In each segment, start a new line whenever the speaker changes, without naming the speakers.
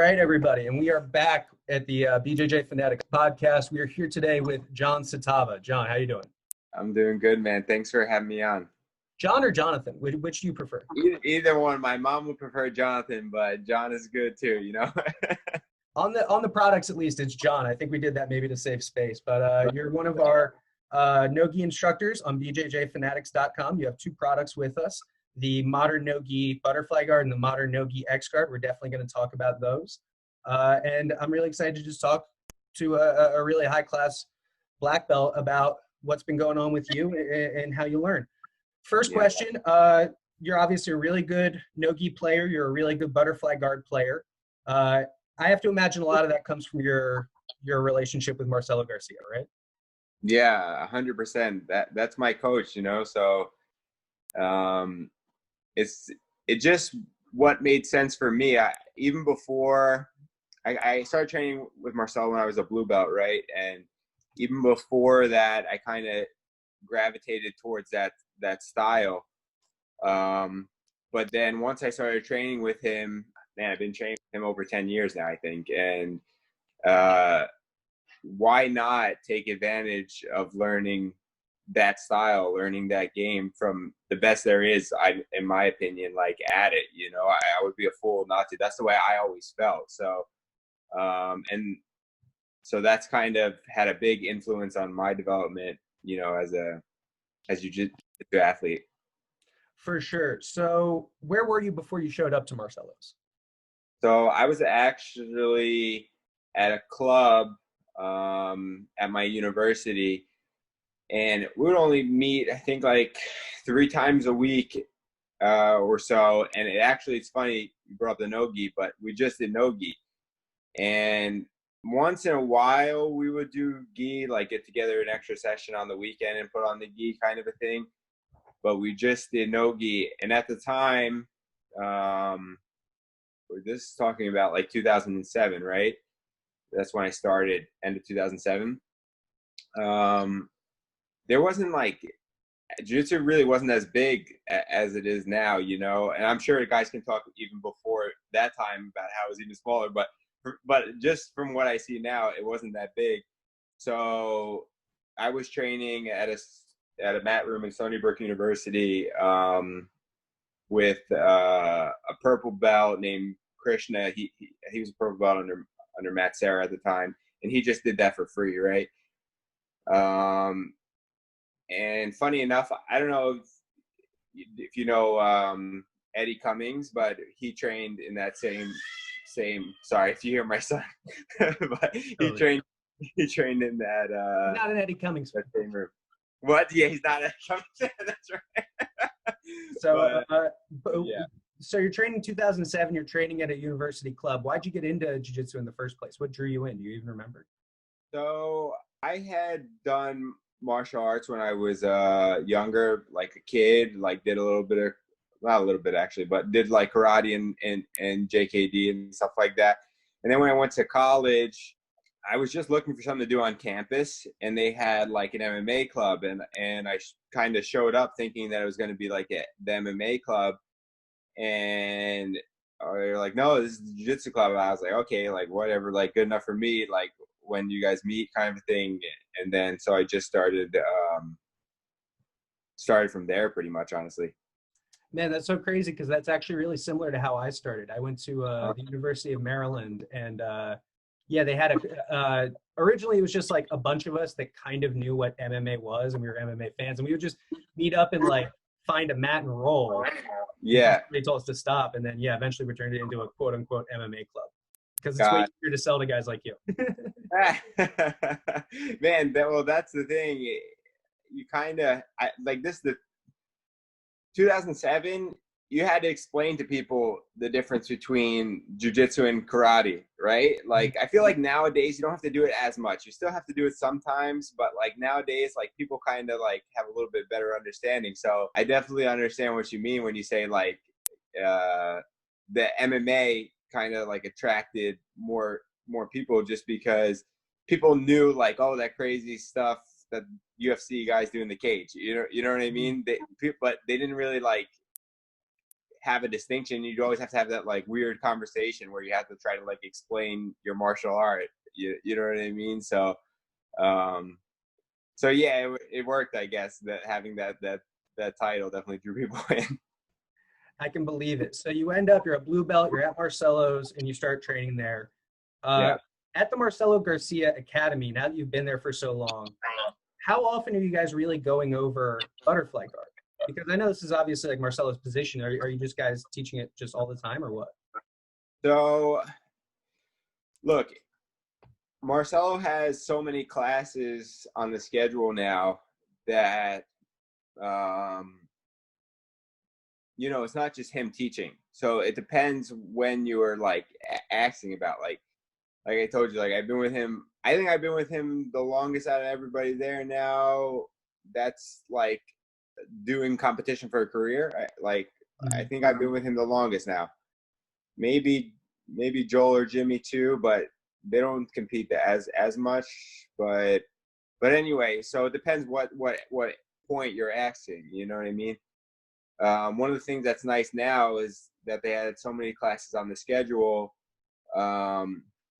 right, everybody, and we are back at the BJJ Fanatics podcast. We are here today with Jon Satava. Jon, how you doing?
I'm doing good, man. Thanks for having me on.
Jon or Jonathan? Which do you prefer?
Either one. My mom would prefer Jonathan, but Jon is good too, you know?
On the products, at least, it's Jon. I think we did that maybe to save space, but you're one of our Nogi instructors on BJJFanatics.com. You have two products with us, the Modern Nogi Butterfly Guard and the Modern Nogi X Guard. We're definitely going to talk about those. And I'm really excited to just talk to a really high-class black belt about what's been going on with you and how you learn. First question, you're obviously a really good Nogi player. You're a really good Butterfly Guard player. I have to imagine a lot of that comes from your relationship with Marcelo Garcia, right?
Yeah, 100%. That's my coach, you know? So it just what made sense for me. Even before I started training with Marcelo when I was a blue belt, right? And even before that, I kind of gravitated towards that style. But then once I started training with him, man, I've been training with him over 10 years now, I think. And why not take advantage of learning that style, learning that game from the best there is, in my opinion, like at it, you know? I would be a fool not to. That's the way I always felt. So, and so that's kind of had a big influence on my development, you know, as a jiu-jitsu athlete.
For sure. So where were you before you showed up to Marcelo's?
So I was actually at a club at my university, and we would only meet, I think, like 3 times a week or so. And it's funny you brought up the Nogi, but we just did Nogi. And once in a while we would do gi, like get together an extra session on the weekend and put on the gi kind of a thing. But we just did Nogi. And at the time, this is talking about like 2007, right? That's when I started, end of 2007. There wasn't like, jiu-jitsu really wasn't as big as it is now, you know? And I'm sure the guys can talk even before that time about how it was even smaller, but just from what I see now, it wasn't that big. So I was training at a mat room in Stony Brook University with a purple belt named Krishna. He was a purple belt under Matt Serra at the time, and he just did that for free, right? And funny enough, I don't know if you know Eddie Cummings, but he trained in that same. Sorry if you hear my son, but he trained in that.
Not an Eddie Cummings.
That same room. What? Yeah, he's not Eddie Cummings. That's right.
So, so you're training in 2007. You're training at a university club. Why'd you get into jiu-jitsu in the first place? What drew you in? Do you even remember?
So I had done martial arts when I was younger, like a kid. Like did a little bit of, not a little bit actually, but did like karate and JKD and stuff like that. And then when I went to college, I was just looking for something to do on campus, and they had like an MMA club, and I kind of showed up thinking that it was going to be like the MMA club, and they're like, no, this is the jiu-jitsu club. And I was like, okay, like whatever, like good enough for me, like when you guys meet kind of thing. And then so I just started from there pretty much, honestly.
Man, that's so crazy because that's actually really similar to how I started. I went to the University of Maryland, and yeah, they had originally it was just like a bunch of us that kind of knew what MMA was, and we were MMA fans, and we would just meet up and like find a mat and roll.
Yeah.
They told us to stop, and then yeah, eventually we turned it into a quote unquote MMA club because it's way easier to sell to guys like you.
Man, that's the thing. You kind of like this. The 2007, you had to explain to people the difference between jiu-jitsu and karate, right? Like, I feel like nowadays you don't have to do it as much. You still have to do it sometimes, but like nowadays, like people kind of like have a little bit better understanding. So I definitely understand what you mean when you say like the MMA kind of like attracted more people just because people knew like, oh, that crazy stuff that UFC guys do in the cage, you know what I mean? But they didn't really like have a distinction. You'd always have to have that like weird conversation where you have to try to like explain your martial art. You know what I mean? So, so yeah, it worked, I guess, that having that title definitely drew people in.
I can believe it. So you end up, you're a blue belt, you're at Marcelo's, and you start training there.
Yeah.
At the Marcelo Garcia Academy, now that you've been there for so long, how often are you guys really going over butterfly guard? Because I know this is obviously like Marcelo's position. Are you just guys teaching it just all the time or what?
So, look, Marcelo has so many classes on the schedule now that, you know, it's not just him teaching. So it depends when you're like asking about, like I told you, like I've been with him. I think I've been with him the longest out of everybody there now. That's like doing competition for a career. I think I've been with him the longest now. Maybe Joel or Jimmy too, but they don't compete as much. But anyway, so it depends what point you're asking. You know what I mean? One of the things that's nice now is that they had so many classes on the schedule.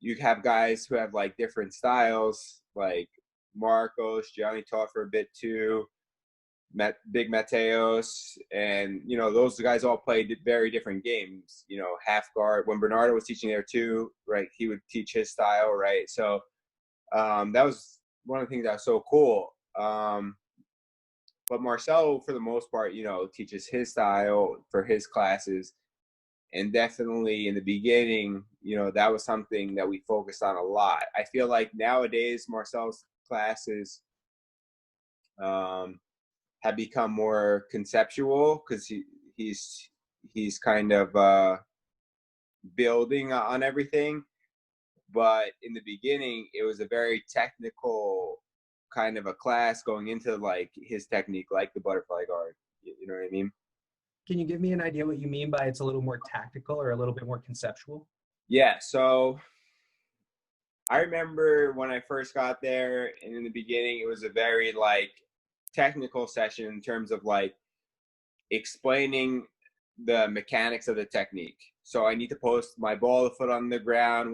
You have guys who have like different styles, like Marcos, Johnny taught for a bit too, Big Mateos, and you know those guys all played very different games. You know, half guard. When Bernardo was teaching there too, right? He would teach his style, right? So that was one of the things that was so cool. But Marcelo, for the most part, you know, teaches his style for his classes. And definitely in the beginning, you know, that was something that we focused on a lot. I feel like nowadays Marcelo's classes have become more conceptual because he's kind of building on everything. But in the beginning, it was a very technical kind of a class going into like his technique, like the butterfly guard. You know what I mean?
Can you give me an idea what you mean by it's a little more tactical or a little bit more conceptual?
Yeah. So I remember when I first got there, and in the beginning, it was a very like technical session in terms of like explaining the mechanics of the technique. So I need to post my ball of foot on the ground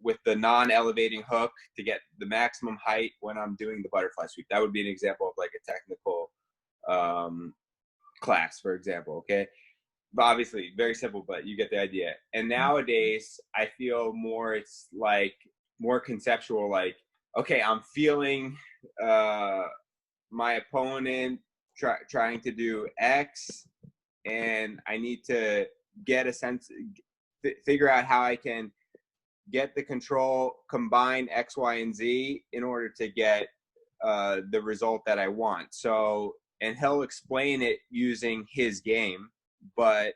with the non-elevating hook to get the maximum height when I'm doing the butterfly sweep. That would be an example of like a technical class, for example. Okay. But obviously very simple, but you get the idea. And nowadays I feel it's like more conceptual, like, okay, I'm feeling my opponent trying to do X, and I need to get a sense, figure out how I can get the control, combine X, Y, and Z in order to get the result that I want. So, and he'll explain it using his game, but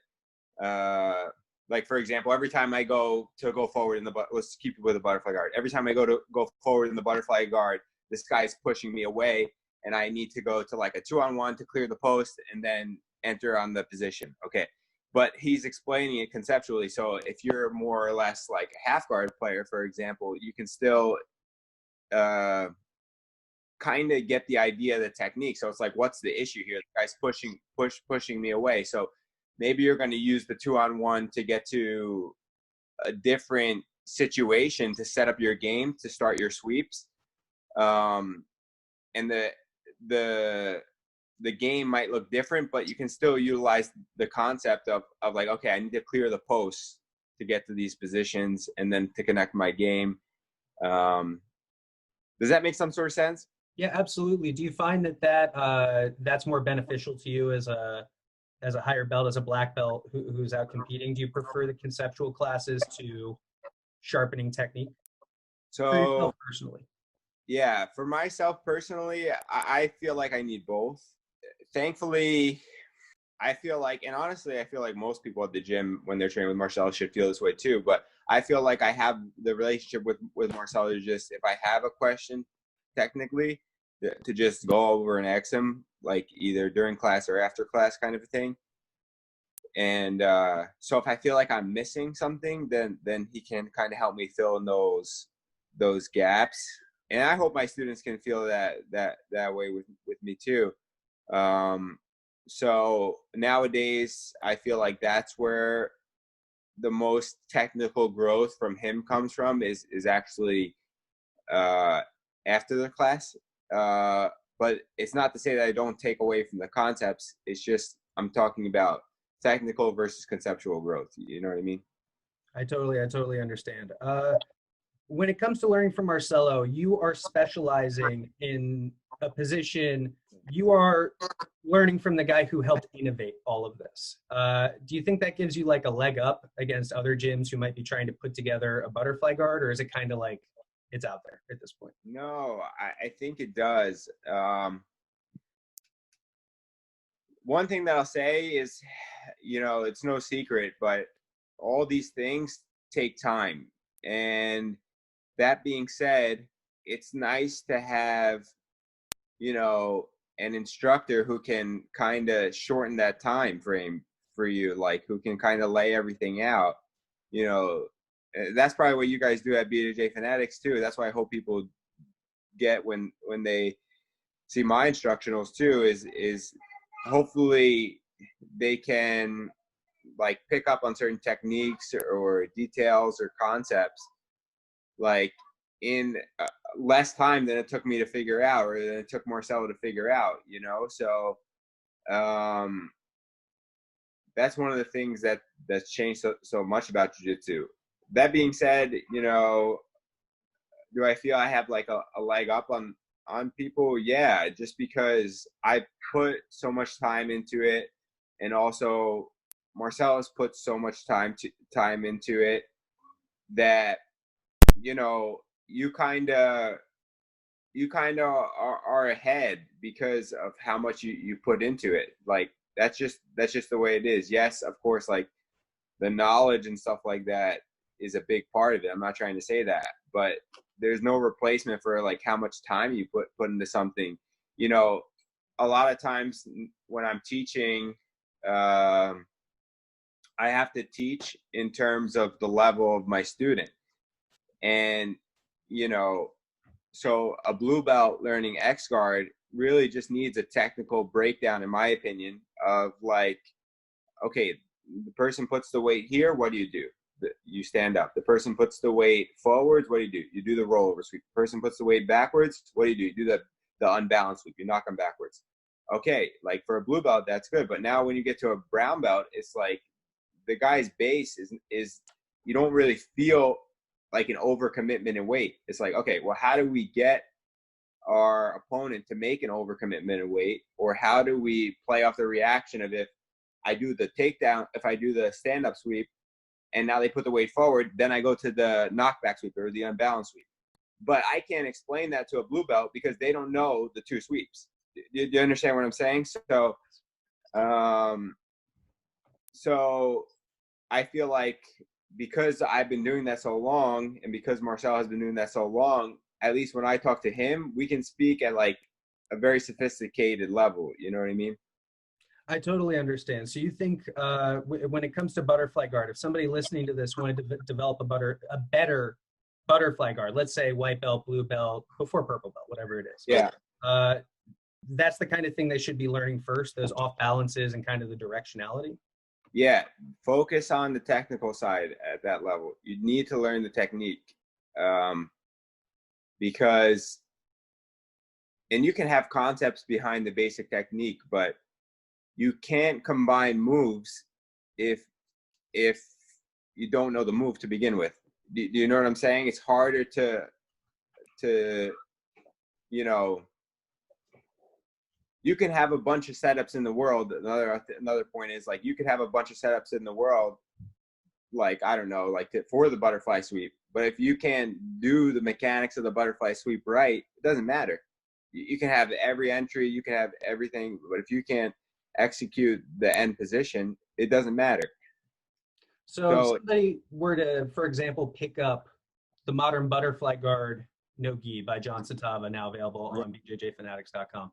like for example, every time I go forward in let's keep it with the butterfly guard. Every time I go forward in the butterfly guard, this guy's pushing me away, and I need to go to like a 2-on-1 to clear the post and then enter on the position. Okay. But he's explaining it conceptually. So if you're more or less like a half guard player, for example, you can still kind of get the idea of the technique. So it's like, what's the issue here? The guy's pushing me away. So maybe you're going to use the 2-on-1 to get to a different situation to set up your game, to start your sweeps. And the game might look different, but you can still utilize the concept of like, okay, I need to clear the posts to get to these positions and then to connect my game. Does that make some sort of sense?
Yeah, absolutely. Do you find that's more beneficial to you as a higher belt, as a black belt who's out competing? Do you prefer the conceptual classes to sharpening technique? For yourself personally?
Yeah, for myself personally, I feel like I need both. Thankfully, I feel like, and honestly, I feel like most people at the gym when they're training with Marcelo should feel this way too. But I feel like I have the relationship with Marcelo to just, if I have a question technically, to just go over and ask him, like either during class or after class kind of a thing. And so if I feel like I'm missing something, then he can kind of help me fill in those gaps. And I hope my students can feel that way with me too. So nowadays, I feel like that's where the most technical growth from him comes from is actually after the class. But it's not to say that I don't take away from the concepts. It's just I'm talking about technical versus conceptual growth. You know what I mean?
I totally understand. When it comes to learning from Marcelo, you are specializing in a position. You are learning from the guy who helped innovate all of this. Do you think that gives you like a leg up against other gyms who might be trying to put together a butterfly guard, or is it kind of like it's out there at this point?
No, I think it does. One thing that I'll say is, it's no secret, but all these things take time. And that being said, it's nice to have, an instructor who can kind of shorten that time frame for you, like who can kind of lay everything out. That's probably what you guys do at BJJ Fanatics too. That's why I hope people get when they see my instructionals too, is hopefully they can like pick up on certain techniques or details or concepts like in less time than it took me to figure out, or than it took Marcelo to figure out, So that's one of the things that's changed so much about jiu-jitsu. That being said, do I feel I have like a leg up on people? Yeah, just because I put so much time into it, and also Marcelo's put so much time into it that you kind of are ahead because of how much you put into it. Like that's just the way it is. Yes, of course, like the knowledge and stuff like that is a big part of it. I'm not trying to say that, but there's no replacement for like how much time you put into something. A lot of times when I'm teaching, I have to teach in terms of the level of my student. And, so a blue belt learning X guard really just needs a technical breakdown, in my opinion, of like, okay, the person puts the weight here, what do? You stand up. The person puts the weight forwards, what do? You do the rollover sweep. The person puts the weight backwards, what do? You do the unbalanced sweep. You knock them backwards. Okay, like for a blue belt, that's good. But now when you get to a brown belt, it's like the guy's base is you don't really feel like an overcommitment in weight. It's like, okay, well, how do we get our opponent to make an overcommitment in weight? Or how do we play off the reaction of if I do the takedown, if I do the stand-up sweep, and now they put the weight forward, then I go to the knockback sweep or the unbalanced sweep. But I can't explain that to a blue belt because they don't know the two sweeps. Do you understand what I'm saying? So I feel like because I've been doing that so long, and because Marcel has been doing that so long, at least when I talk to him, we can speak at like a very sophisticated level. You know what I mean?
I totally understand. So you think when it comes to butterfly guard, if somebody listening to this wanted to develop a better butterfly guard, let's say white belt, blue belt, before purple belt, whatever it is.
Yeah.
That's the kind of thing they should be learning first, those off balances and kind of the directionality.
Yeah. Focus on the technical side at that level. You need to learn the technique because, and you can have concepts behind the basic technique, but you can't combine moves if you don't know the move to begin with. Do you know what I'm saying? It's harder to you can have a bunch of setups in the world. Another point is like you could have a bunch of setups in the world, like I don't know, like for the butterfly sweep. But if you can't do the mechanics of the butterfly sweep right, it doesn't matter. You can have every entry, you can have everything, but if you can't execute the end position, it doesn't matter.
So if somebody were to, for example, pick up the modern butterfly guard Nogi by Jon Satava, now available on BJJFanatics.com.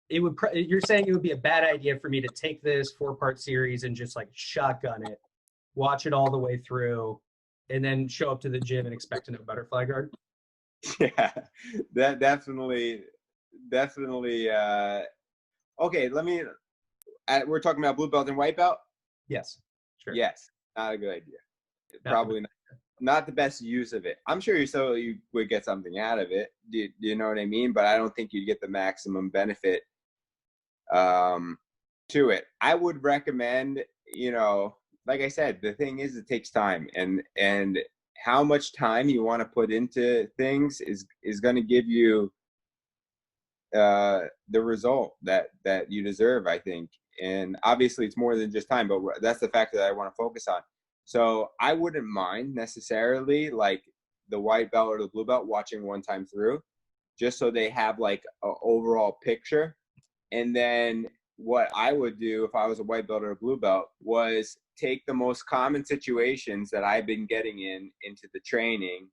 You're saying it would be a bad idea for me to take this 4-part series and just like shotgun it, watch it all the way through, and then show up to the gym and expect to know butterfly guard?
Yeah, that definitely Okay, we're talking about blue belt and white belt?
Yes. Sure.
Yes, not a good idea.
Not
Probably not the best use of it. I'm sure you would get something out of it. Do you know what I mean? But I don't think you'd get the maximum benefit to it. I would recommend, like I said, the thing is, it takes time, and how much time you want to put into things is going to give you the result that you deserve, I think. And obviously it's more than just time, but that's the factor that I want to focus on. So I wouldn't mind necessarily like the white belt or the blue belt watching one time through, just so they have like an overall picture. And then what I would do if I was a white belt or a blue belt was take the most common situations that I've been getting into the training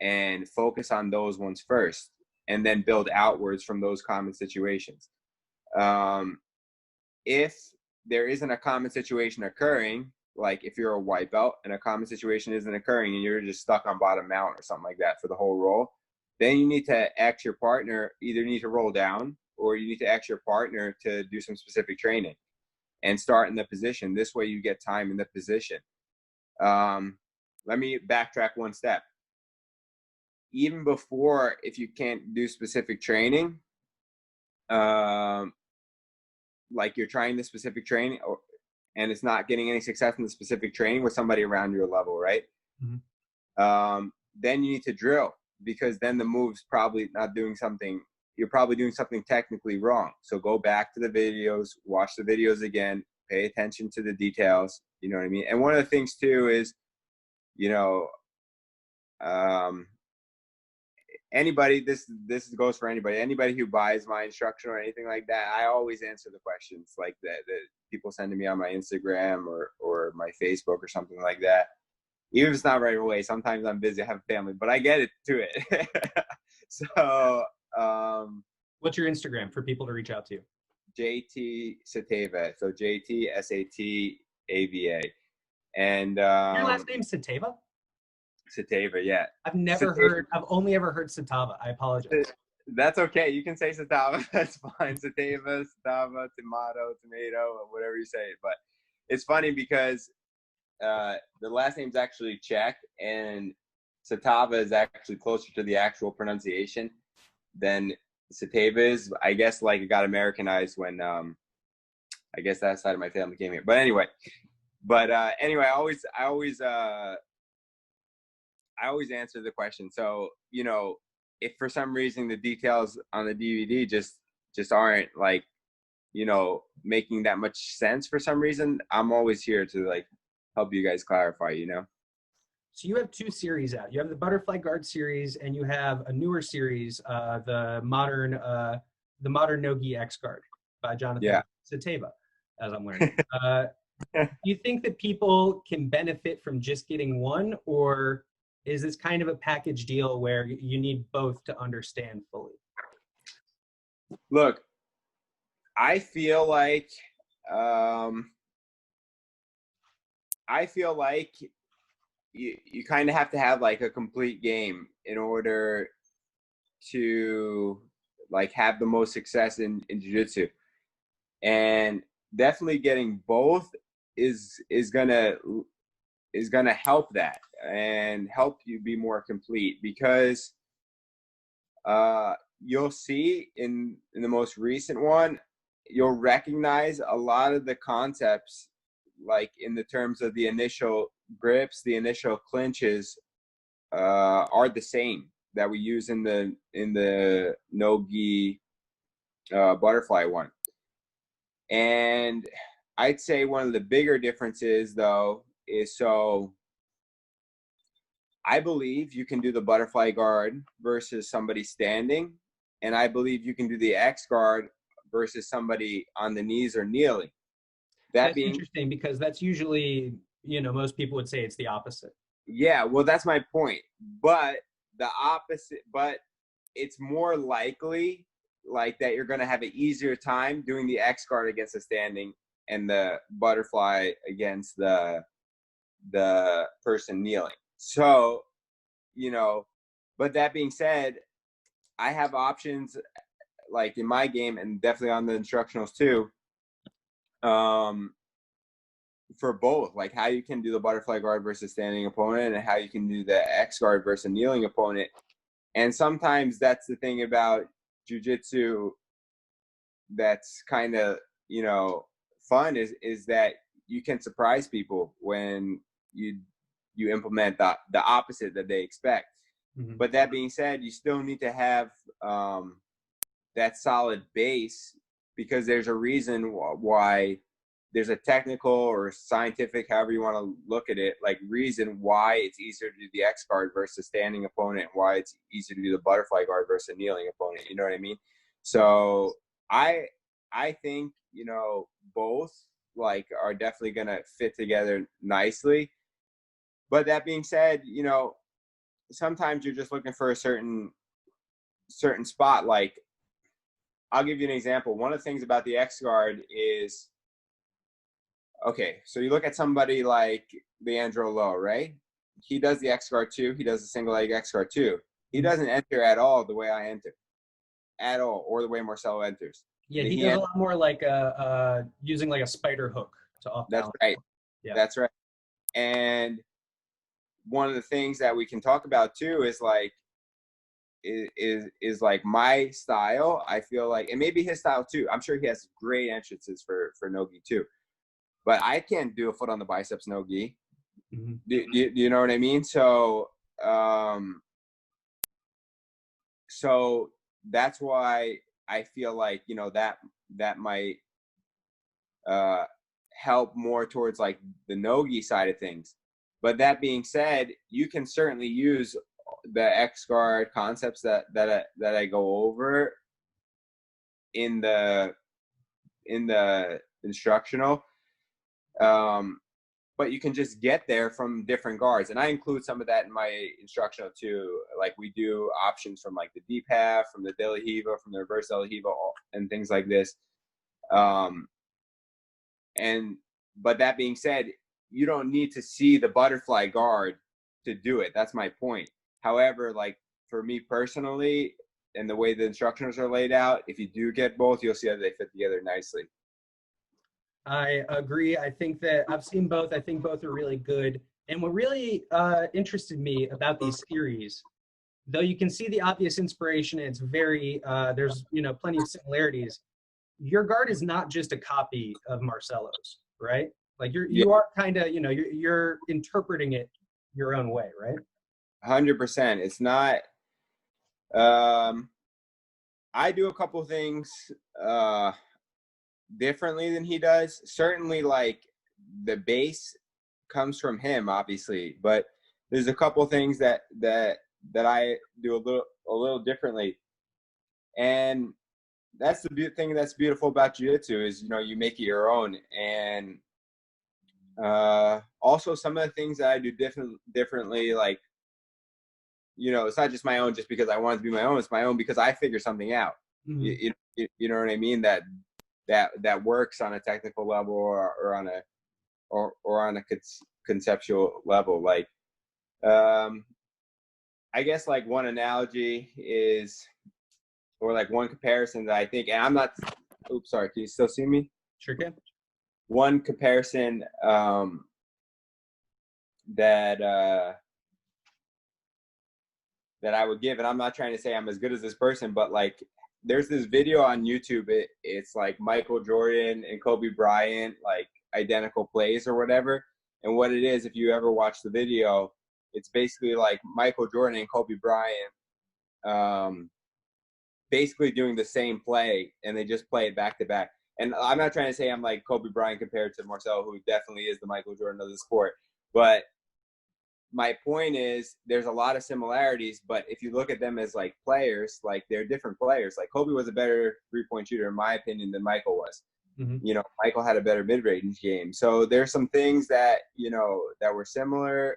and focus on those ones first, and then build outwards from those common situations. If there isn't a common situation occurring, like if you're a white belt and a common situation isn't occurring and you're just stuck on bottom mount or something like that for the whole roll, then you need to ask your partner, either need to roll down or you need to ask your partner to do some specific training and start in the position. This way you get time in the position. Let me backtrack one step. Even before, if you can't do specific training, like you're trying the specific training and it's not getting any success in the specific training with somebody around your level, right? Mm-hmm. Then you need to drill, because then the move's probably not doing something. You're probably doing something technically wrong. So go back to the videos, watch the videos again, pay attention to the details. You know what I mean? And one of the things too is, anybody, this goes for anybody who buys my instruction or anything like that, I always answer the questions like that people send to me on my Instagram or my Facebook or something like that. Even if it's not right away, sometimes I'm busy, I have a family, but I get it to it. So
what's your Instagram for people to reach out to you?
JT Satava. So JT Satava. And
your last name's Satava?
Satava, yeah.
I've only ever heard Satava. I apologize.
That's okay. You can say Satava. That's fine. Satava, tomato, whatever you say. But it's funny because the last name's actually Czech, and Satava is actually closer to the actual pronunciation than Satava is. I guess like it got Americanized when I guess that side of my family came here. But anyway, I always answer the question. So, if for some reason the details on the DVD just aren't like, making that much sense for some reason, I'm always here to like help you guys clarify,
So you have two series out. You have the Butterfly Guard series, and you have a newer series, the modern Nogi X Guard by Jonathan Satava, as I'm learning. Do you think that people can benefit from just getting one, or is this kind of a package deal where you need both to understand fully?
Look, I feel like you kind of have to have like a complete game in order to like have the most success in jiu-jitsu. And definitely getting both is gonna help that and help you be more complete, because you'll see in the most recent one, you'll recognize a lot of the concepts, like in the terms of the initial grips, the initial clinches, are the same that we use in the Nogi butterfly one. And I'd say one of the bigger differences though is, so I believe you can do the butterfly guard versus somebody standing, and I believe you can do the X guard versus somebody on the knees or kneeling.
That's interesting, because that's usually, most people would say it's the opposite.
Yeah, well, that's my point. But it's more likely like that you're going to have an easier time doing the X guard against the standing and the butterfly against the person kneeling. So, but that being said, I have options like in my game, and definitely on the instructionals too, for both, like how you can do the butterfly guard versus standing opponent, and how you can do the X guard versus a kneeling opponent. And sometimes that's the thing about jujitsu that's kind of, you know, fun, is that you can surprise people when you implement the opposite that they expect.
Mm-hmm.
But that being said, you still need to have that solid base, because there's a reason why there's a technical or scientific, however you want to look at it, like reason why it's easier to do the X guard versus standing opponent, why it's easier to do the butterfly guard versus a kneeling opponent. You know what I mean? So I think, you know, both like are definitely going to fit together nicely. But that being said, you know, sometimes you're just looking for a certain spot. Like, I'll give you an example. One of the things about the X guard is, okay, so you look at somebody like Leandro Lowe, right? He does the X guard too. He does the single leg X guard too. He doesn't enter at all the way I enter, at all, or the way Marcelo enters.
Yeah, he does a lot more like using like a spider hook to off balance.
That's right.
Yeah,
that's right. And one of the things that we can talk about too is like, is like my style. I feel like, and maybe his style too. I'm sure he has great entrances for Nogi too. But I can't do a foot on the biceps Nogi.
Mm-hmm.
Do you know what I mean? So, so that's why I feel like, you know, that might help more towards like the Nogi side of things. But that being said, you can certainly use the X guard concepts that I go over in the instructional. But you can just get there from different guards. And I include some of that in my instructional too. Like we do options from like the deep half, from the De La Hiva, from the reverse De La Hiva, and things like this. But that being said, you don't need to see the butterfly guard to do it. That's my point. However, like for me personally, and the way the instructions are laid out, if you do get both, you'll see how they fit together nicely.
I agree. I think that I've seen both. I think both are really good. And what really interested me about these series, though you can see the obvious inspiration, it's very, there's, you know, plenty of similarities. Your guard is not just a copy of Marcelo's, right? Like you are kind of, you know, you're interpreting it your own way, right?
100%. It's not, I do a couple things differently than he does. Certainly, like the base comes from him, obviously, but there's a couple things that I do a little differently. And that's the thing that's beautiful about jiu-jitsu is, you know, you make it your own. And also some of the things that I do differently, like, you know, it's not just my own just because I want it to be my own. It's my own because I figure something out. Mm-hmm. You know what I mean? That works on a technical level or on a conceptual level. Like, I guess like one analogy is, or like one comparison that I think, and I'm not, oops, sorry, can you still see me?
Sure can.
One comparison that I would give, and I'm not trying to say I'm as good as this person, but like there's this video on YouTube. It's like Michael Jordan and Kobe Bryant, like identical plays or whatever. And what it is, if you ever watch the video, it's basically like Michael Jordan and Kobe Bryant basically doing the same play, and they just play it back to back. And I'm not trying to say I'm like Kobe Bryant compared to Marcelo, who definitely is the Michael Jordan of the sport. But my point is there's a lot of similarities, but if you look at them as like players, like they're different players. Like Kobe was a better three-point shooter, in my opinion, than Michael was. Mm-hmm. You know, Michael had a better mid-range game. So there's some things that, you know, that were similar,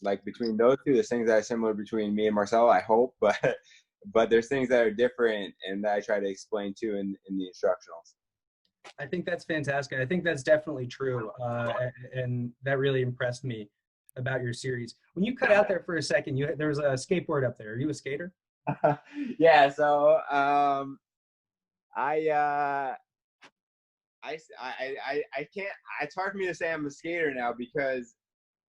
like between those two. There's things that are similar between me and Marcelo, I hope, but there's things that are different and that I try to explain too in the instructionals.
I think that's fantastic. I think that's definitely true. And that really impressed me about your series. When you cut out there for a second, there was a skateboard up there. Are you a skater?
Yeah, so I can't. It's hard for me to say I'm a skater now because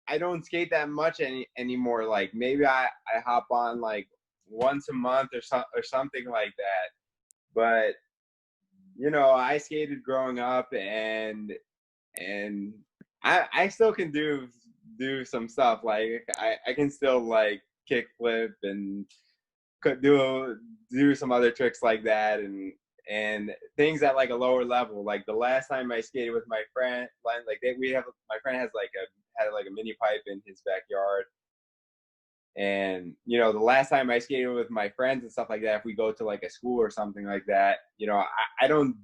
I don't skate that much anymore. Like maybe I hop on like once a month or something like that. But you know, I skated growing up, and I still can do some stuff. Like I can still like kick flip and could do some other tricks like that, and things at like a lower level. Like the last time I skated with my friend, like my friend had like a mini pipe in his backyard. And you know, the last time I skated with my friends and stuff like that, if we go to like a school or something like that, you know, I don't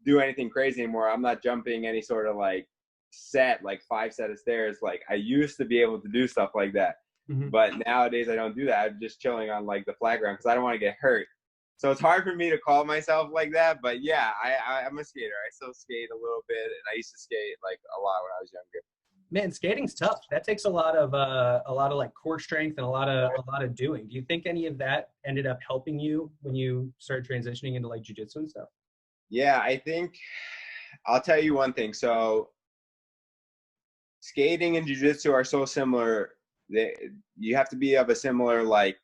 do anything crazy anymore. I'm not jumping any sort of like set, like 5 set of stairs. Like I used to be able to do stuff like that.
Mm-hmm.
But nowadays I don't do that. I'm just chilling on like the flat ground because I don't want to get hurt. So it's hard for me to call myself like that. But yeah, I'm a skater. I still skate a little bit, and I used to skate like a lot when I was younger.
Man, skating's tough. That takes a lot of like core strength and a lot of doing. Do you think any of that ended up helping you when you started transitioning into like jujitsu and stuff?
Yeah, I think I'll tell you one thing. So skating and jiu-jitsu are so similar. You have to be of a similar like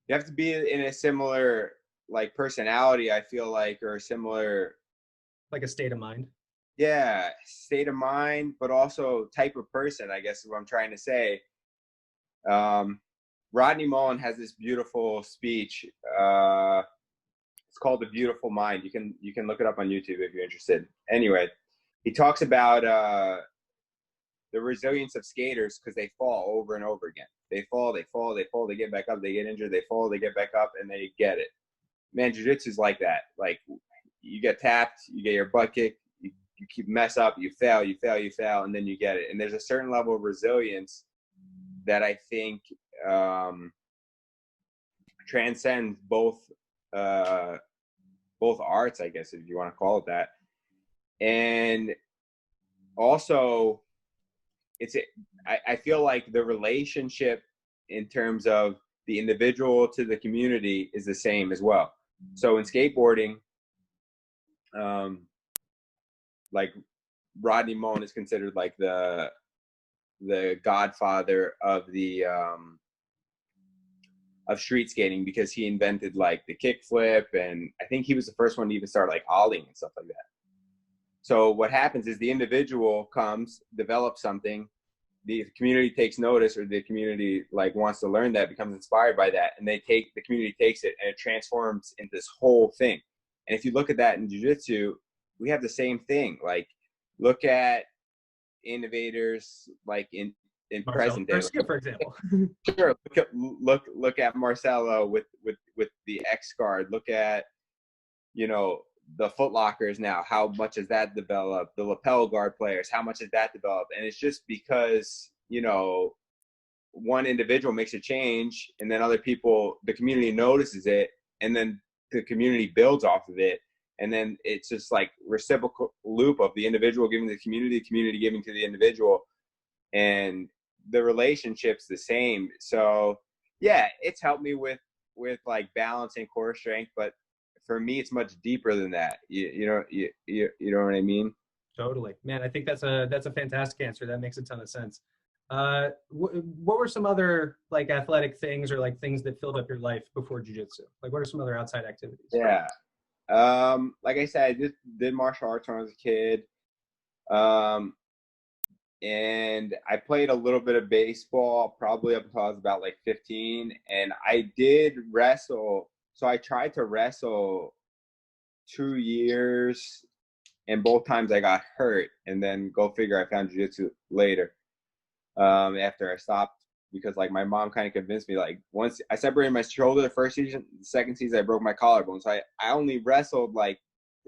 you have to be in a similar like personality, I feel like, or a similar
Like a state of mind.
yeah, state of mind, but also type of person, I guess is what I'm trying to say. Rodney Mullen has this beautiful speech. It's called The Beautiful Mind. You can look it up on YouTube if you're interested. Anyway, he talks about the resilience of skaters because they fall over and over again. They fall, they get back up, they get injured, they fall, they get back up, and they get it. Man, jiu-jitsu is like that. Like you get tapped, you get your butt kicked, you keep mess up, you fail, and then you get it. And there's a certain level of resilience that I think transcends both arts, I guess, if you want to call it that. And also, I feel like the relationship in terms of the individual to the community is the same as well. So in skateboarding, like Rodney Mullen is considered like the godfather of the of street skating because he invented like the kick flip, and I think he was the first one to even start like ollieing and stuff like that. So what happens is the individual comes, develops something, the community takes notice, or the community like wants to learn that, becomes inspired by that, and the community takes it and it transforms into this whole thing. And if you look at that in jiu-jitsu, we have the same thing. Like look at innovators like in present day,
Garcia, for example.
Sure. Look at Marcelo with the X guard. Look at, you know, the Foot Lockers now. How much has that developed? The lapel guard players. How much has that developed? And it's just because, you know, one individual makes a change, and then other people, the community notices it, and then the community builds off of it. And then it's just like reciprocal loop of the individual giving to the community giving to the individual, and the relationship's the same. So yeah, it's helped me with like balance and core strength, but for me it's much deeper than that. You know what I mean?
Totally, man. I think that's a fantastic answer. That makes a ton of sense. What were some other like athletic things or like things that filled up your life before jiu-jitsu? Like what are some other outside activities?
Yeah. Like I said, I just did martial arts when I was a kid. And I played a little bit of baseball probably up until I was about like 15. And I did wrestle. So I tried to wrestle 2 years, and both times I got hurt. And then go figure, I found jiu-jitsu later after I stopped, because like my mom kind of convinced me. Like once I separated my shoulder the first season, the second season I broke my collarbone. So I only wrestled like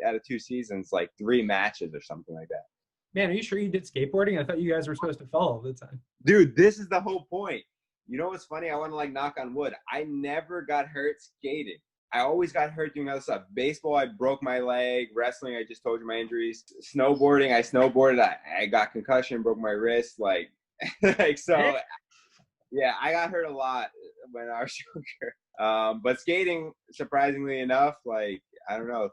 out of 2 seasons, like 3 matches or something like that.
Man, are you sure you did skateboarding? I thought you guys were supposed to fall all the time.
Dude, this is the whole point. You know what's funny? I want to like knock on wood. I never got hurt skating. I always got hurt doing other stuff. Baseball, I broke my leg. Wrestling, I just told you my injuries. Snowboarding, I snowboarded. I got concussion, broke my wrist. Like, like so. Yeah, I got hurt a lot when I was younger. But skating, surprisingly enough, like, I don't know,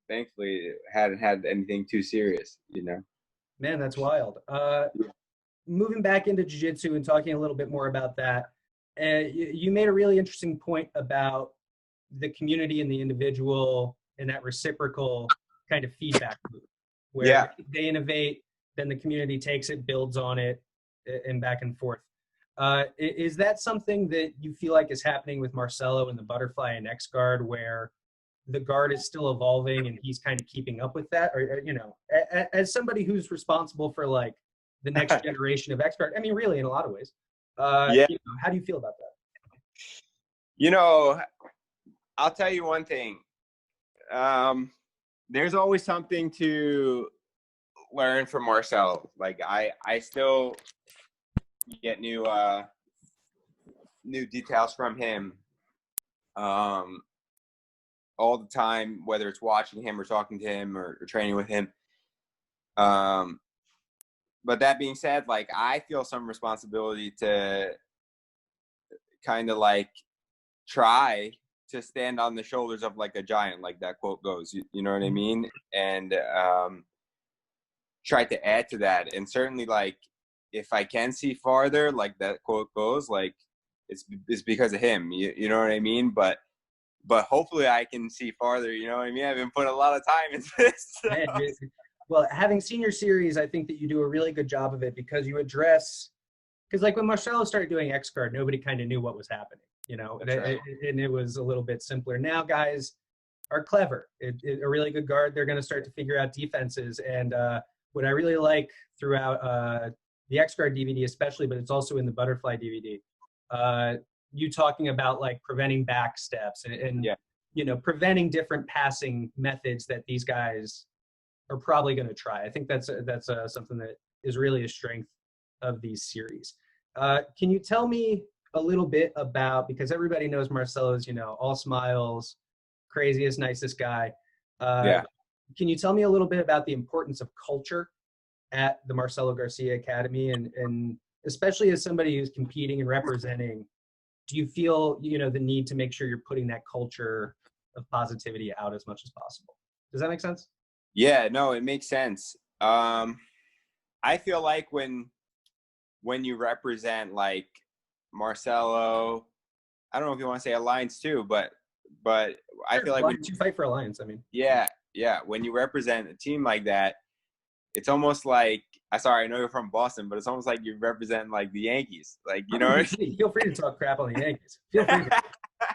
thankfully hadn't had anything too serious, you know?
Man, that's wild. Moving back into jiu-jitsu and talking a little bit more about that, you made a really interesting point about the community and the individual and that reciprocal kind of feedback loop
Yeah.
where they innovate, then the community takes it, builds on it, and back and forth. Is that something that you feel like is happening with Marcelo and the butterfly and X guard, where the guard is still evolving and he's kind of keeping up with that? Or you know, as somebody who's responsible for like the next generation of X guard, I mean, really, in a lot of ways,
Yeah.
you know, how do you feel about that?
You know, I'll tell you one thing. There's always something to learn from Marcelo. Like I still get new details from him all the time, whether it's watching him or talking to him or training with him. But that being said, like, I feel some responsibility to kind of like try to stand on the shoulders of like a giant, like that quote goes, you know what I mean? And try to add to that. And certainly, like, if I can see farther, like that quote goes, like, it's because of him, you know what I mean? But hopefully I can see farther, you know what I mean? I've been putting a lot of time into this. So.
Man, well, having seen your series, I think that you do a really good job of it because you address, because like when Marcelo started doing X guard, nobody kind of knew what was happening, you know, and it was a little bit simpler. Now guys are clever. A really good guard, they're going to start to figure out defenses. And what I really like throughout the X guard DVD especially, but it's also in the butterfly DVD, you talking about like preventing back steps and
Yeah.
you know, preventing different passing methods that these guys are probably going to try. I think that's something that is really a strength of these series. Can you tell me a little bit about, because everybody knows Marcelo's, you know, all smiles, craziest, nicest guy.
Yeah.
Can you tell me a little bit about the importance of culture at the Marcelo Garcia Academy, and especially as somebody who's competing and representing, do you feel, you know, the need to make sure you're putting that culture of positivity out as much as possible? Does that make sense?
Yeah, no, it makes sense. I feel like when you represent like Marcelo, I don't know if you want to say Alliance too, but I feel like when
you fight for Alliance, I mean.
Yeah, when you represent a team like that, it's almost like, I know you're from Boston, but it's almost like you represent like the Yankees. Like, you know,
feel free to talk crap on the Yankees. Feel free to.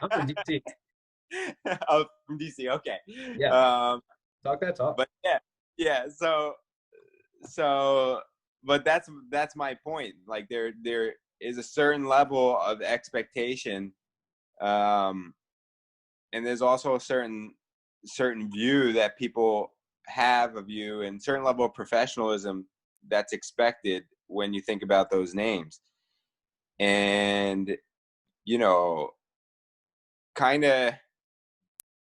I'm from DC.
Oh, from DC, okay.
Yeah. Talk that talk.
But yeah. So, but that's my point. Like there is a certain level of expectation, and there's also a certain view that people have of you, and certain level of professionalism that's expected when you think about those names. And you know, kind of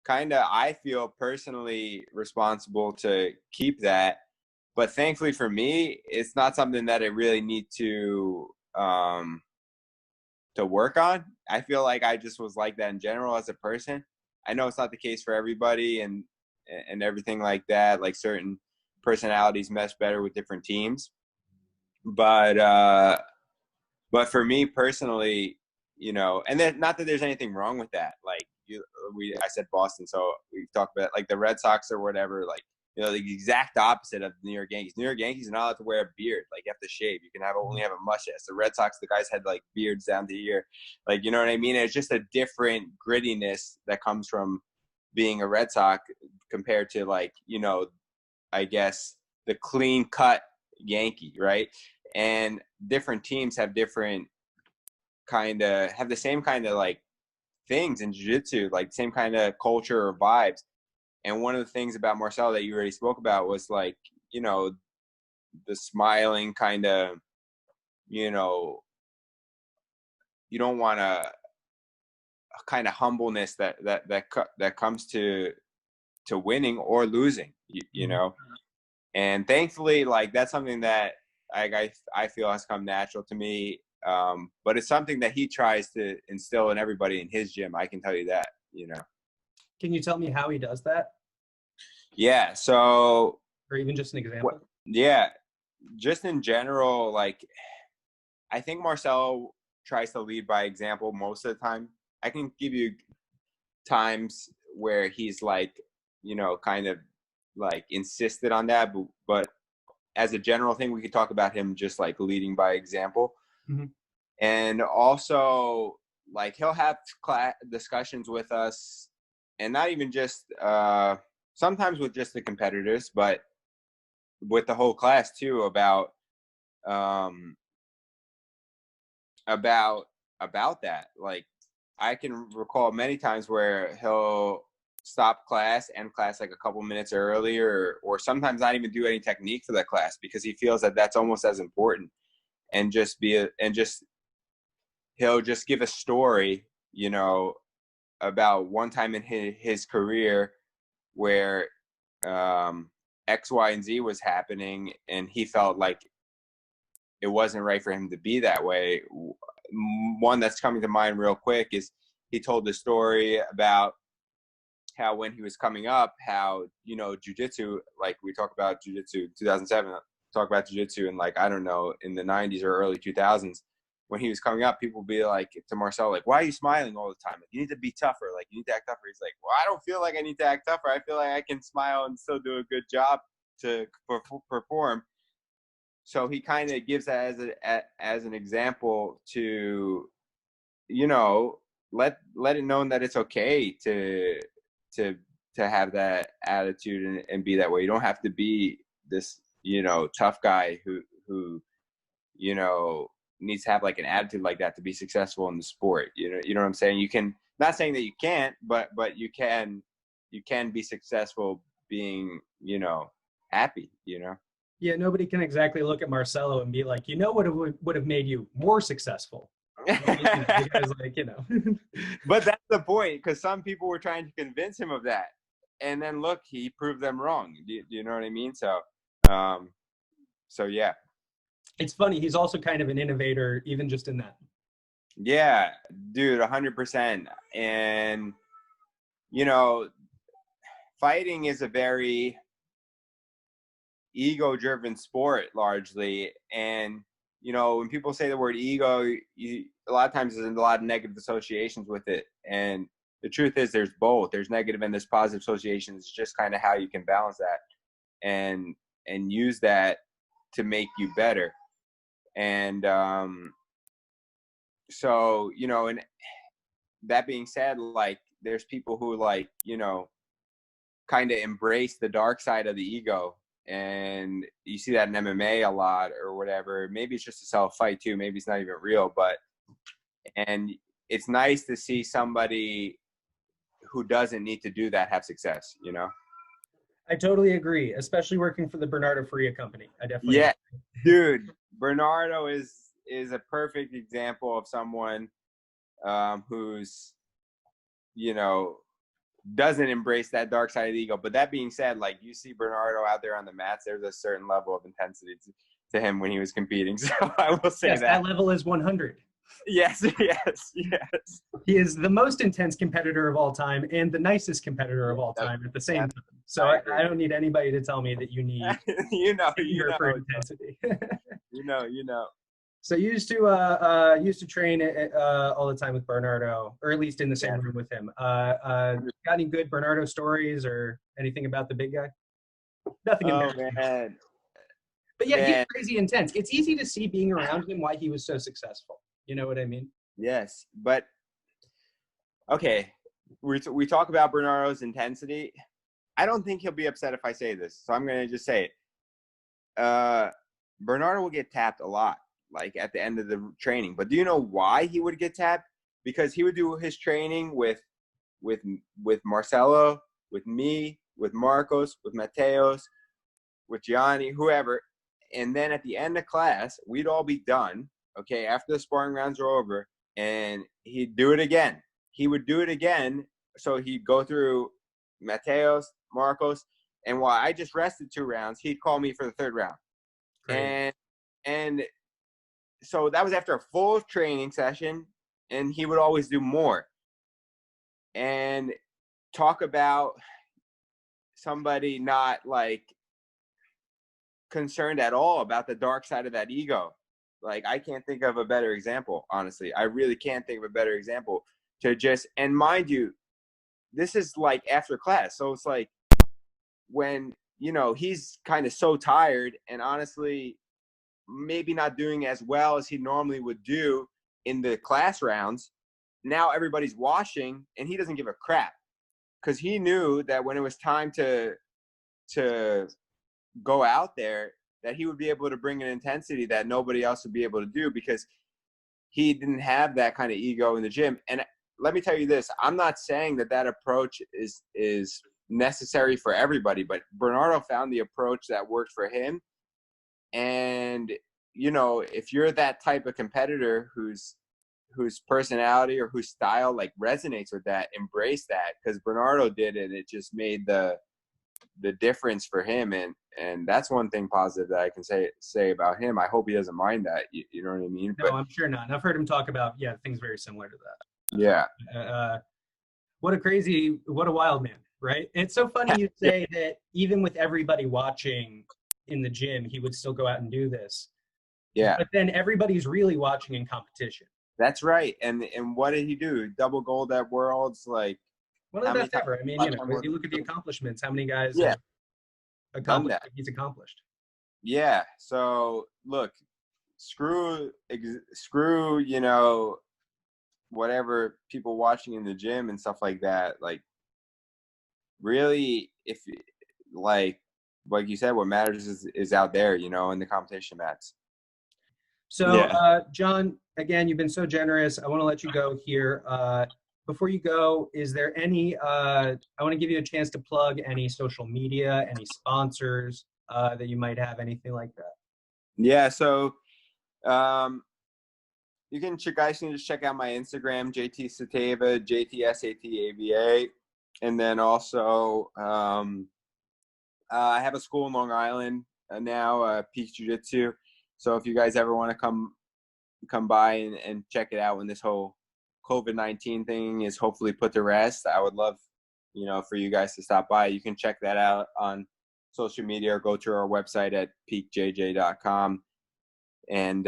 I feel personally responsible to keep that, but thankfully for me, it's not something that I really need to work on. I feel like I just was like that in general as a person. I know it's not the case for everybody, and everything like that. Like certain personalities mesh better with different teams, but for me personally, you know, and then not that there's anything wrong with that. Like I said Boston, so we talked about like the Red Sox or whatever. Like, you know, the exact opposite of the New York Yankees. New York Yankees are not allowed to wear a beard. Like, you have to shave. You can only have a mustache. The Red Sox, the guys had like beards down to here. Like, you know what I mean? It's just a different grittiness that comes from being a Red Sox compared to, like, you know, I guess the clean cut Yankee, right? And different teams have different have the same kind of like things in jiu-jitsu, like same kind of culture or vibes. And one of the things about Marcelo that you already spoke about was, like, you know, the smiling kind of, you know, you don't want a kind of humbleness that comes to winning or losing, you know. And thankfully, like, that's something that I feel has come natural to me. But it's something that he tries to instill in everybody in his gym. I can tell you that, you know.
Can you tell me how he does that?
Yeah. So,
Or even just an example?
yeah, just in general, like, I think Marcelo tries to lead by example most of the time. I can give you times where he's like, you know, kind of like insisted on that, but as a general thing, we could talk about him just like leading by example.
Mm-hmm.
And also, like, he'll have discussions with us, and not even just sometimes with just the competitors, but with the whole class too, about that. Like, I can recall many times where he'll stop class, end class like a couple minutes earlier, or sometimes not even do any technique for that class because he feels that that's almost as important, and he'll just give a story, you know, about one time in his career where X, Y, and Z was happening, and he felt like it wasn't right for him to be that way. One that's coming to mind real quick is he told the story about how when he was coming up, how, you know, jujitsu, like we talk about jujitsu 2007, talk about jujitsu in, like, I don't know, in the 90s or early 2000s, when he was coming up, people would be like to Marcel, like, why are you smiling all the time? Like, you need to be tougher. Like, you need to act tougher. He's like, well, I don't feel like I need to act tougher. I feel like I can smile and still do a good job to perform. So he kind of gives that as an example to, you know, let it known that it's okay to have that attitude and be that way. You don't have to be this, you know, tough guy who you know, needs to have like an attitude like that to be successful in the sport. You know what I'm saying? You can, not saying that you can't, but you can be successful being, you know, happy, you know?
Yeah, nobody can exactly look at Marcelo and be like, you know what would have made you more successful? Because, like, you know.
But that's the point, because some people were trying to convince him of that. And then look, he proved them wrong. Do you know what I mean? So, yeah.
It's funny. He's also kind of an innovator, even just in that.
Yeah, dude, 100%. And, you know, fighting is a very ego-driven sport largely. And, you know, when people say the word ego, a lot of times there's a lot of negative associations with it. And the truth is there's both. There's negative and there's positive associations. It's just kind of how you can balance that and use that to make you better. And so, you know, and that being said, like, there's people who, like, you know, kind of embrace the dark side of the ego. And you see that in MMA a lot or whatever. Maybe it's just a self-fight too. Maybe it's not even real. And it's nice to see somebody who doesn't need to do that have success, you know?
I totally agree, especially working for the Bernardo Faria company. I definitely
Yeah,
agree.
dude, Bernardo is a perfect example of someone who's, you know, doesn't embrace that dark side of the ego. But that being said, like, you see Bernardo out there on the mats, there's a certain level of intensity to him when he was competing. So I will say
that level is 100.
Yes.
He is the most intense competitor of all time and the nicest competitor of all time at the same time. So I don't need anybody to tell me that you need anger for intensity.
you know.
So you used to train all the time with Bernardo, or at least in the same room with him. Got any good Bernardo stories or anything about the big guy? Nothing.
Oh man.
But yeah, he's crazy intense. It's easy to see being around him why he was so successful. You know what I mean?
Yes, but okay, we talk about Bernardo's intensity. I don't think he'll be upset if I say this, so I'm gonna just say it. Bernardo will get tapped a lot, like at the end of the training. But do you know why he would get tapped? Because he would do his training with Marcelo, with me, with Marcos, with Mateos, with Gianni, whoever. And then at the end of class, we'd all be done, okay, after the sparring rounds are over, and he'd do it again. He would do it again, so he'd go through Mateos, Marcos, and while I just rested 2 rounds, he'd call me for the 3rd round. Great. And so that was after a full training session, and he would always do more. And talk about somebody not like concerned at all about the dark side of that ego. Like, I can't think of a better example, honestly. I really can't think of a better example to just, and mind you, this is like after class. So it's like when, you know, he's kind of so tired and honestly, maybe not doing as well as he normally would do in the class rounds. Now everybody's watching and he doesn't give a crap, because he knew that when it was time to go out there, that he would be able to bring an intensity that nobody else would be able to do, because he didn't have that kind of ego in the gym. And let me tell you this, I'm not saying that that approach is necessary for everybody, but Bernardo found the approach that worked for him. And, you know, if you're that type of competitor whose personality or whose style like resonates with that, embrace that, because Bernardo did it. It just made the difference for him. And that's one thing positive that I can say about him. I hope he doesn't mind that. You know what I mean?
No, I'm sure not. And I've heard him talk about, things very similar to that.
Yeah.
What a wild man, right? It's so funny you say that even with everybody watching in the gym, he would still go out and do this.
Yeah.
But then everybody's really watching in competition.
That's right. And what did he do? Double gold at Worlds, like
one of the best ever. I mean, you know, when you look at the accomplishments, how many guys have accomplished what he's accomplished?
Yeah. So look, screw, you know, whatever people watching in the gym and stuff like that. Like, really, if like you said, what matters is out there, you know, in the competition mats.
So, Jon, again, you've been so generous. I want to let you go here. Before you go, is there any, I want to give you a chance to plug any social media, any sponsors that you might have, anything like that.
Yeah. So, you can guys can just check out my Instagram, JT Satava, JTSATAVA. And then also, I have a school in Long Island now, Peak Jiu-Jitsu. So if you guys ever want to come by and check it out when this whole COVID-19 thing is hopefully put to rest, I would love, you know, for you guys to stop by. You can check that out on social media or go to our website at peakjj.com. And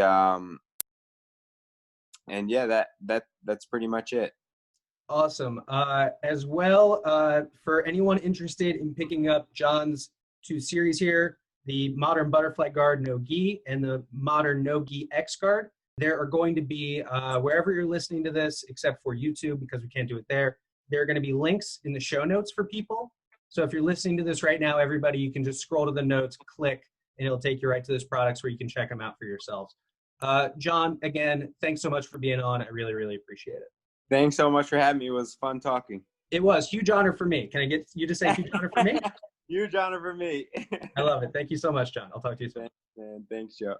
yeah, that's pretty much it.
Awesome. As well, for anyone interested in picking up Jon's two series here, the Modern Butterfly Guard Nogi and the Modern Nogi X Guard, there are going to be, wherever you're listening to this, except for YouTube, because we can't do it there are going to be links in the show notes for people. So if you're listening to this right now, everybody, you can just scroll to the notes, click, and it'll take you right to those products where you can check them out for yourselves. Jon, again, thanks so much for being on. I really, really appreciate it.
Thanks so much for having me. It was fun talking.
It was. Huge honor for me. Can I get you to say huge honor for me?
Huge honor for me.
I love it. Thank you so much, Jon. I'll talk to you soon.
Man, thanks, Joe.